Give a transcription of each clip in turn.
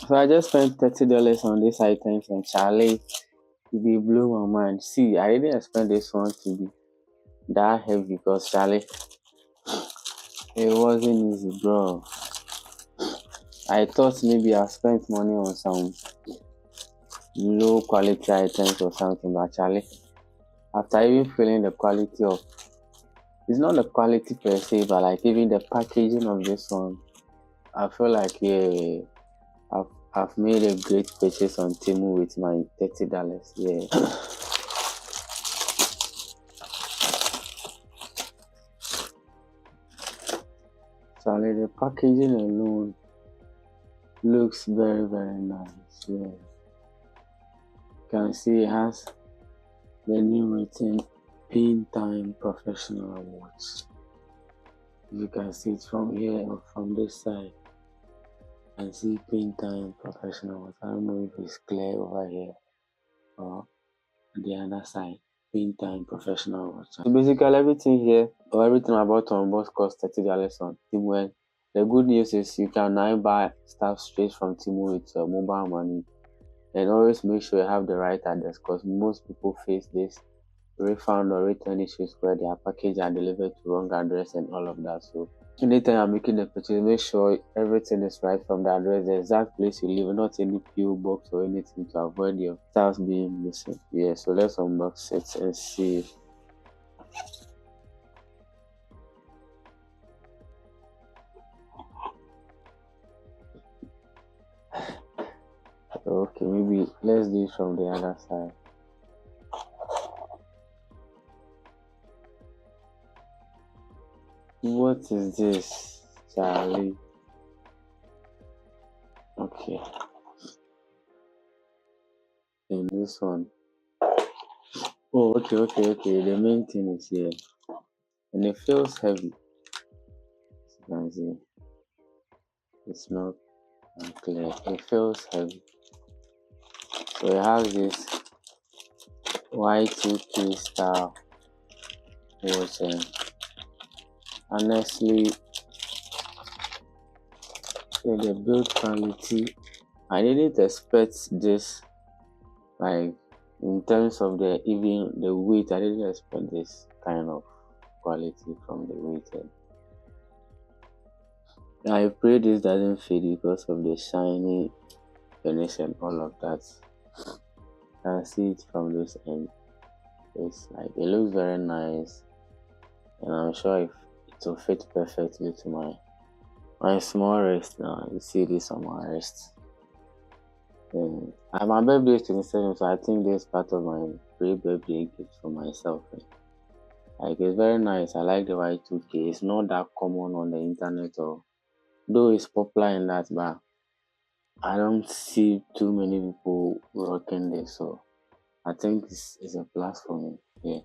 So I just spent $30 on these items and Charlie, it blew my mind. See, I didn't expect this one to be that heavy because Charlie, it wasn't easy, bro. I thought maybe I spent money on some low quality items or something, but Charlie, after even feeling the quality of, it's not the quality per se, but like even the packaging of this one, I feel like yeah, I've made a great purchase on Temu with my $30. Yeah. Charlie, the packaging alone looks very, very nice. Yeah. You can see it has the new written Pin Time Professional watch. You can see it from here or from this side. You can see Pin Time Professional watch. I don't know if it's clear over here or the other side. Pin Time Professional watch. So basically everything here or everything I'm about to unbox costs $30 on Temu. The good news is you can now buy stuff straight from Temu with your mobile money. And always make sure you have the right address because most people face this refund or return issues where their package are delivered to wrong address and all of that. So anytime you're making a purchase, make sure everything is right from the address, the exact place you live, not any PO box or anything to avoid your stuff being missing. Yeah, so let's unbox it and see. Okay, maybe let's do it from the other side. What is this, Charlie? Okay. And this one. Oh, okay. The main thing is here. And it feels heavy. As you can see. It's not clear. It feels heavy. So it has this Y2K style watch, and honestly, with the build quality, I didn't expect this. Like in terms of the weight, I didn't expect this kind of quality from the weight. And I pray this doesn't fade because of the shiny finish and all of that. I can see it from this end. It's like it looks very nice, and I'm sure it will fit perfectly to my small wrist. Now you see this on my wrist. And my birthday is 27, so I think this is part of my pre-birthday gift for myself. Like it's very nice. I like the Y2K. It's not that common on the internet, or though it's popular in that, but I don't see too many people rocking this. So I think it's a plus for me. Yeah.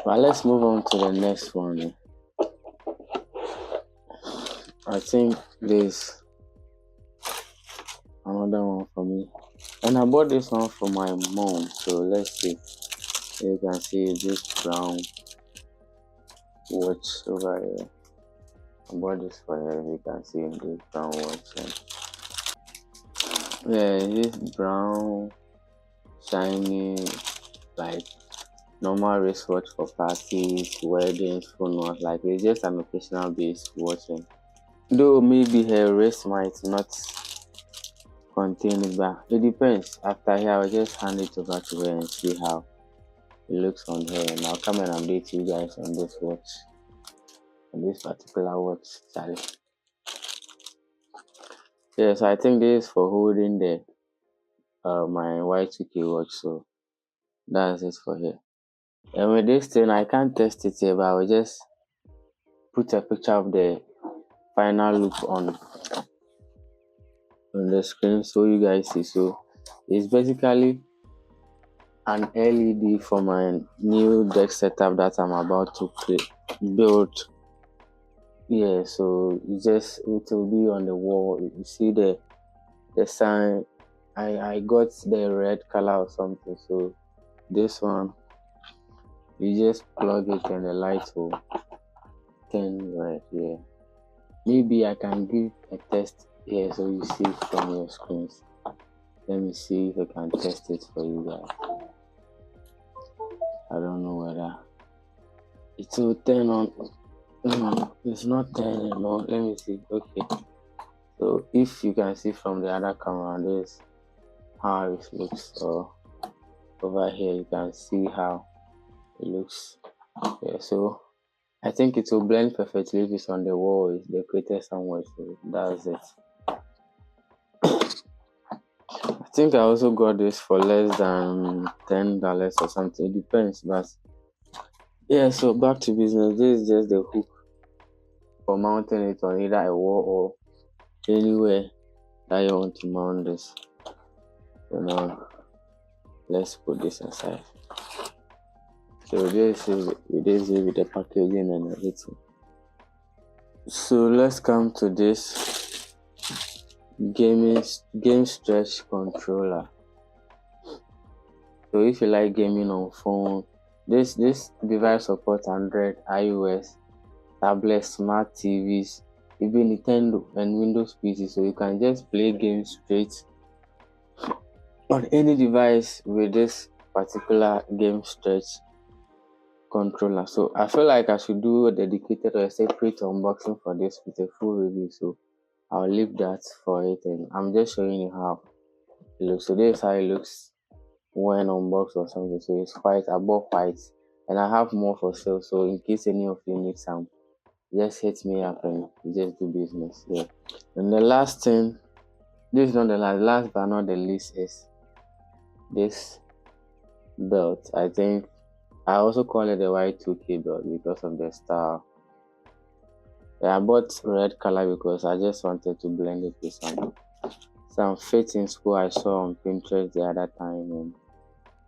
But let's move on to the next one. I think there's another one for me. And I bought this one for my mom. So let's see. You can see this brown watch over here. I bought this for her. You can see this brown watch. Yeah, this brown, shiny, like normal wristwatch for parties, weddings, funerals. Like it's just an occasional based watch. Though maybe her wrist might not contain it, but it depends. After here, I'll just hand it over to her and see how it looks on her, and I'll come and update you guys on this watch, on this particular watch, Charlie. Yeah, so I think this is for holding the my Y2K watch, so that's it for here. And with this thing, I can't test it here, but I will just put a picture of the final look on the screen so you guys see. So it's basically an LED for my new deck setup that I'm about to build. Yeah, so it will be on the wall. You see the sign. I got the red color or something. So this one, you just plug it and the light will turn red. Yeah, maybe I can give a test Yeah, so you see it from your screens. Let me see if I can test it for you guys. I don't know whether it will turn on. It's not turning on. Let me see. Okay. So if you can see from the other camera, this how it looks. So over here you can see how it looks. Yeah, so I think it will blend perfectly if it's on the wall, it's decorated somewhere. So that's it. I think I also got this for less than $10 or something. It depends, but yeah. So back to business. This is just the hook for mounting it on either a wall or anywhere that you want to mount this. So now let's put this aside. So this is with the packaging and everything. So let's come to this game stretch controller. So if you like gaming on phone, this device supports Android, iOS, tablets, smart TVs, even Nintendo and Windows PC. So you can just play games straight on any device with this particular game stretch controller. So I feel like I should do a dedicated or a separate unboxing for this with a full review. So I'll leave that for it, and I'm just showing you how it looks. So this is how it looks when unboxed or something. So it's white, above white, and I have more for sale. So in case any of you need some, just hit me up and just do business. Yeah. And the last thing, this is not the last but not the least, is this belt. I think I also call it the Y2K belt because of the style. Yeah, I bought red color because I just wanted to blend it with some fittings who I saw on Pinterest the other time. And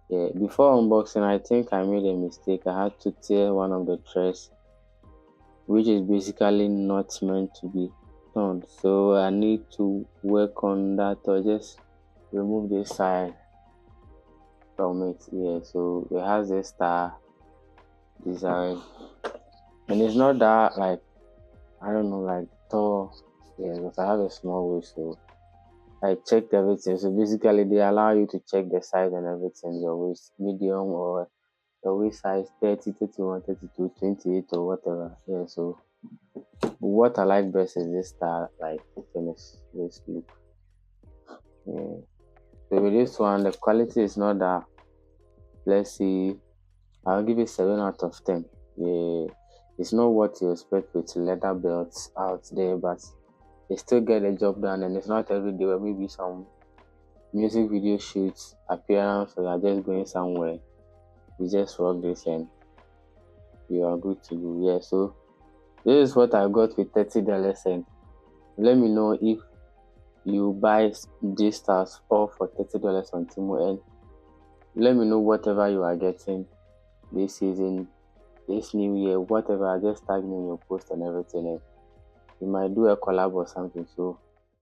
yeah, before unboxing, I think I made a mistake. I had to tear one of the threads, which is basically not meant to be torn. So I need to work on that, or just remove this side from it. Yeah, so it has a star design, and it's not that like, I don't know, like tall. Yeah, because I have a small waist, so I checked everything. So basically, they allow you to check the size and everything, your waist, medium, or your waist size 30, 31, 32, 28, or whatever. Yeah, so what I like best is this style, like finish, this look. Yeah. So with this one, the quality is not that. Let's see, I'll give it 7 out of 10. Yeah, it's not what you expect with leather belts out there, but they still get the job done, and it's not every day. Where maybe some music video shoots, appearance, or you're just going somewhere, you just rock this and you are good to go. Yeah, so this is what I got with $30, and let me know if you buy these stars all for $30 on Temu, and let me know whatever you are getting this season, this new year, whatever. Just tag me in your post and everything, and you might do a collab or something. So